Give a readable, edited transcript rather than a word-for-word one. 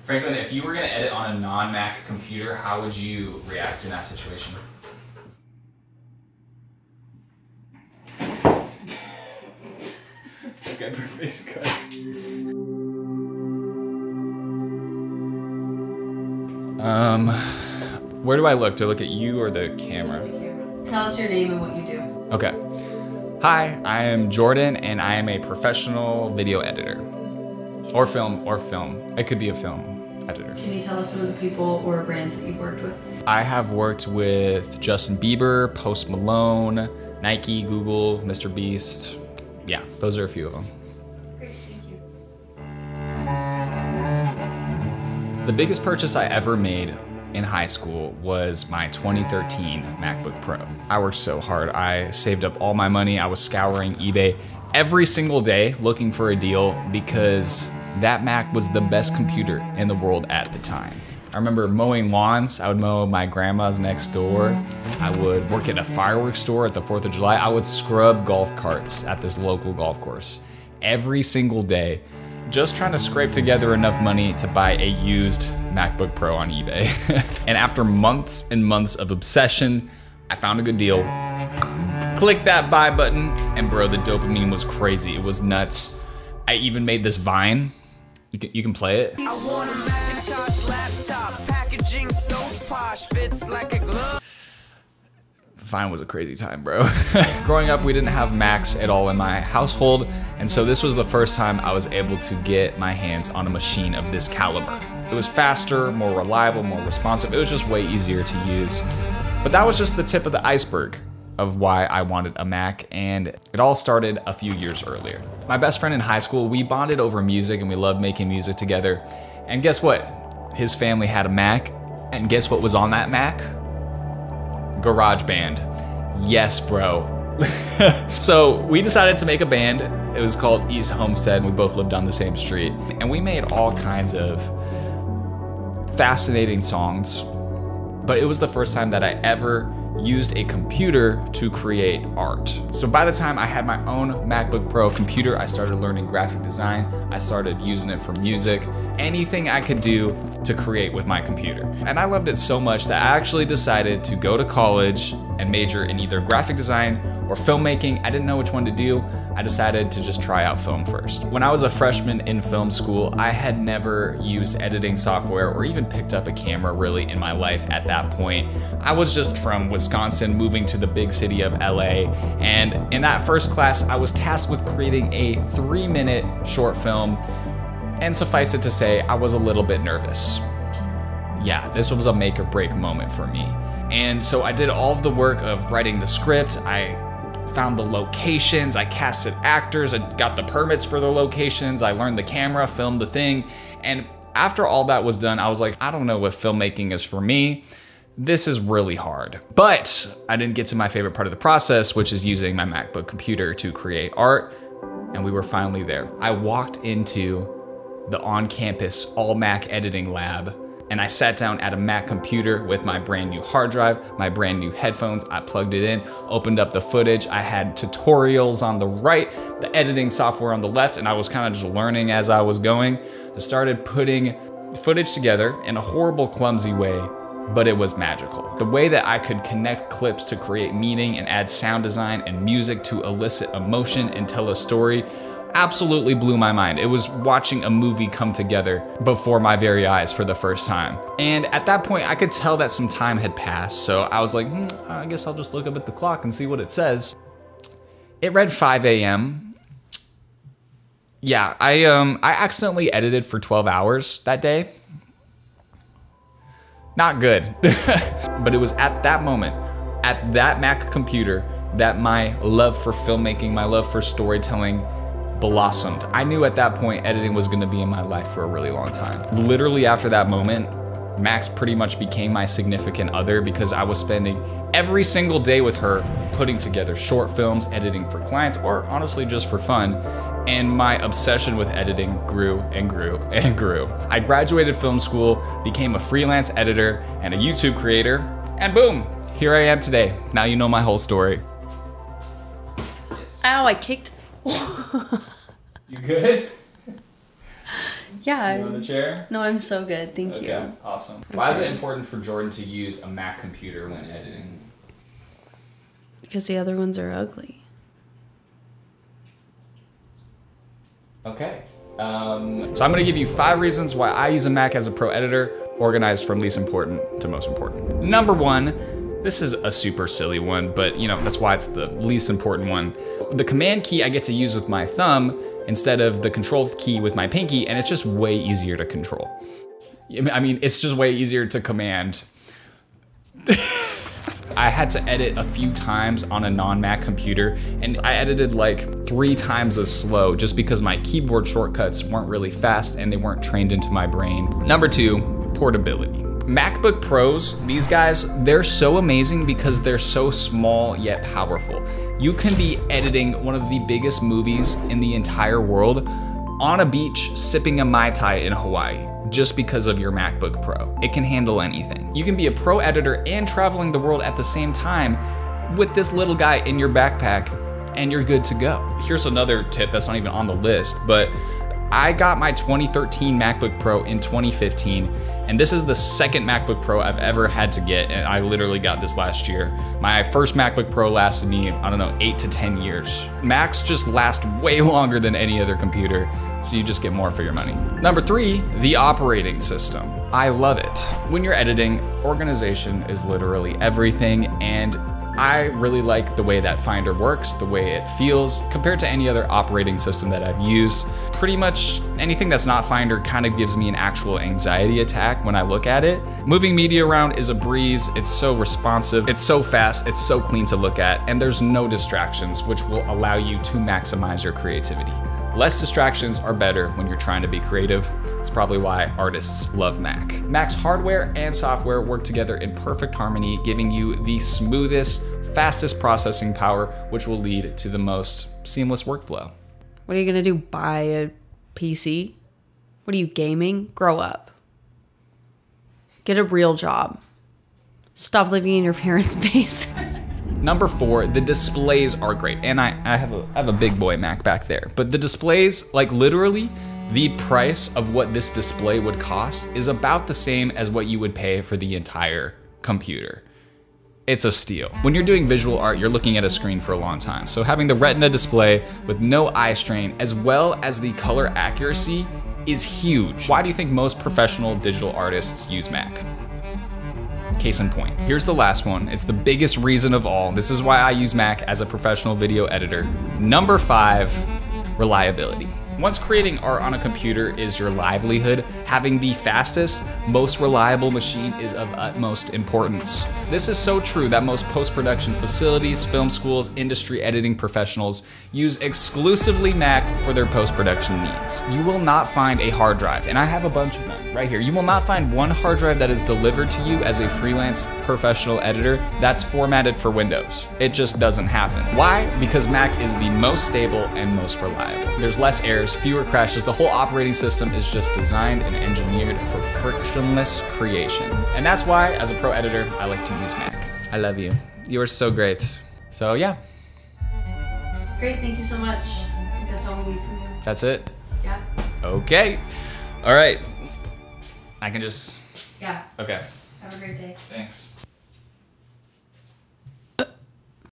Franklin, if you were gonna edit on a non-Mac computer, how would you react in that situation? Okay, perfect. Good. Where do I look? Do I look at you or the camera? Tell us your name and what you do. Okay. Hi, I am Jordan and I am a professional video editor. Or film. It could be a film editor. Can you tell us some of the people or brands that you've worked with? I have worked with Justin Bieber, Post Malone, Nike, Google, Mr. Beast. Yeah, those are a few of them. Great, thank you. The biggest purchase I ever made in high school was my 2013 MacBook Pro. I worked so hard. I saved up all my money. I was scouring eBay every single day looking for a deal because that Mac was the best computer in the world at the time. I remember mowing lawns. I would mow my grandma's next door. I would work at a fireworks store at the 4th of July. I would scrub golf carts at this local golf course every single day, just trying to scrape together enough money to buy a used MacBook Pro on eBay. And after months and months of obsession, I found a good deal. Click that buy button, and bro, the dopamine was crazy. It was nuts. I even made this Vine. You can play it. I want a Macintosh laptop, packaging so posh, fits like a glove. Vine was a crazy time, bro. Growing up, we didn't have Macs at all in my household, and so this was the first time I was able to get my hands on a machine of this caliber. It was faster, more reliable, more responsive. It was just way easier to use. But that was just the tip of the iceberg of why I wanted a Mac, and it all started a few years earlier. My best friend in high school, we bonded over music and we loved making music together. And guess what? His family had a Mac, and guess what was on that Mac? GarageBand. Yes, bro. So we decided to make a band. It was called East Homestead. We both lived on the same street. And we made all kinds of fascinating songs. But it was the first time that I ever used a computer to create art. So by the time I had my own MacBook Pro computer, I started learning graphic design. I started using it for music, anything I could do to create with my computer. And I loved it so much that I actually decided to go to college and major in either graphic design or filmmaking. I didn't know which one to do. I decided to just try out film first. When I was a freshman in film school, I had never used editing software or even picked up a camera really in my life at that point. I was just from Wisconsin moving to the big city of LA, and in that first class, I was tasked with creating a 3-minute short film, and suffice it to say, I was a little bit nervous. Yeah, this was a make or break moment for me. And so I did all of the work of writing the script. I found the locations, I casted actors, I got the permits for the locations, I learned the camera, filmed the thing, and after all that was done, I was like, I don't know what filmmaking is for me. This is really hard. But I didn't get to my favorite part of the process, which is using my MacBook computer to create art, and we were finally there. I walked into the on-campus all-Mac editing lab, and I sat down at a Mac computer with my brand new hard drive, my brand new headphones. I plugged it in, opened up the footage. I had tutorials on the right, the editing software on the left, and I was kind of just learning as I was going. I started putting footage together in a horrible, clumsy way, but it was magical. The way that I could connect clips to create meaning and add sound design and music to elicit emotion and tell a story absolutely blew my mind. It was watching a movie come together before my very eyes for the first time. And at that point, I could tell that some time had passed, so I was like, I guess I'll just look up at the clock and see what it says. It read 5 a.m. Yeah, I accidentally edited for 12 hours that day. Not good. But it was at that moment, at that Mac computer, that my love for filmmaking, my love for storytelling blossomed. I knew at that point editing was gonna be in my life for a really long time. Literally after that moment, Max pretty much became my significant other because I was spending every single day with her putting together short films, editing for clients, or honestly just for fun. And my obsession with editing grew and grew and grew. I graduated film school, became a freelance editor and a YouTube creator, and boom, here I am today. Now you know my whole story. Ow, I kicked. You good? Yeah. You want a chair? No, I'm so good. Thank you. Okay, awesome. Why is it important for Jordan to use a Mac computer when editing? Because the other ones are ugly. Okay. So I'm gonna give you 5 reasons why I use a Mac as a pro editor, organized from least important to most important. Number 1, this is a super silly one, but you know, that's why it's the least important one. The command key I get to use with my thumb instead of the control key with my pinky, and it's just way easier to control. I mean, it's just way easier to command. I had to edit a few times on a non-Mac computer, and I edited like 3 times as slow just because my keyboard shortcuts weren't really fast and they weren't trained into my brain. Number 2, portability. MacBook Pros, these guys, they're so amazing because they're so small yet powerful. You can be editing one of the biggest movies in the entire world on a beach sipping a Mai Tai in Hawaii, just because of your MacBook Pro. It can handle anything. You can be a pro editor and traveling the world at the same time with this little guy in your backpack, and you're good to go. Here's another tip that's not even on the list, but I got my 2013 MacBook Pro in 2015, and this is the second MacBook Pro I've ever had to get, and I literally got this last year. My first MacBook Pro lasted me, I don't know, 8 to 10 years. Macs just last way longer than any other computer, so you just get more for your money. Number 3, the operating system. I love it. When you're editing, organization is literally everything, and I really like the way that Finder works, the way it feels, compared to any other operating system that I've used. Pretty much anything that's not Finder kind of gives me an actual anxiety attack when I look at it. Moving media around is a breeze. It's so responsive, it's so fast, it's so clean to look at, and there's no distractions, which will allow you to maximize your creativity. Less distractions are better when you're trying to be creative. It's probably why artists love Mac. Mac's hardware and software work together in perfect harmony, giving you the smoothest, fastest processing power, which will lead to the most seamless workflow. What are you gonna do, buy a PC? What are you, gaming? Grow up. Get a real job. Stop living in your parents' basement. Number 4, the displays are great. And I have a big boy Mac back there. But the displays, like literally, the price of what this display would cost is about the same as what you would pay for the entire computer. It's a steal. When you're doing visual art, you're looking at a screen for a long time. So having the Retina display with no eye strain, as well as the color accuracy, is huge. Why do you think most professional digital artists use Mac? Case in point. Here's the last one. It's the biggest reason of all. This is why I use Mac as a professional video editor. Number 5, reliability. Once creating art on a computer is your livelihood, having the fastest, most reliable machine is of utmost importance. This is so true that most post-production facilities, film schools, industry editing professionals use exclusively Mac for their post-production needs. You will not find a hard drive, and I have a bunch of them right here. You will not find one hard drive that is delivered to you as a freelance professional editor that's formatted for Windows. It just doesn't happen. Why? Because Mac is the most stable and most reliable. There's less errors, fewer crashes. The whole operating system is just designed and engineered for frictionless creation. And that's why, as a pro editor, I like to use Mac. I love you. You are so great. So yeah. Great, thank you so much. I think that's all we need from you. That's it? Yeah. Okay. All right. I can just... Yeah. Okay. Have a great day. Thanks.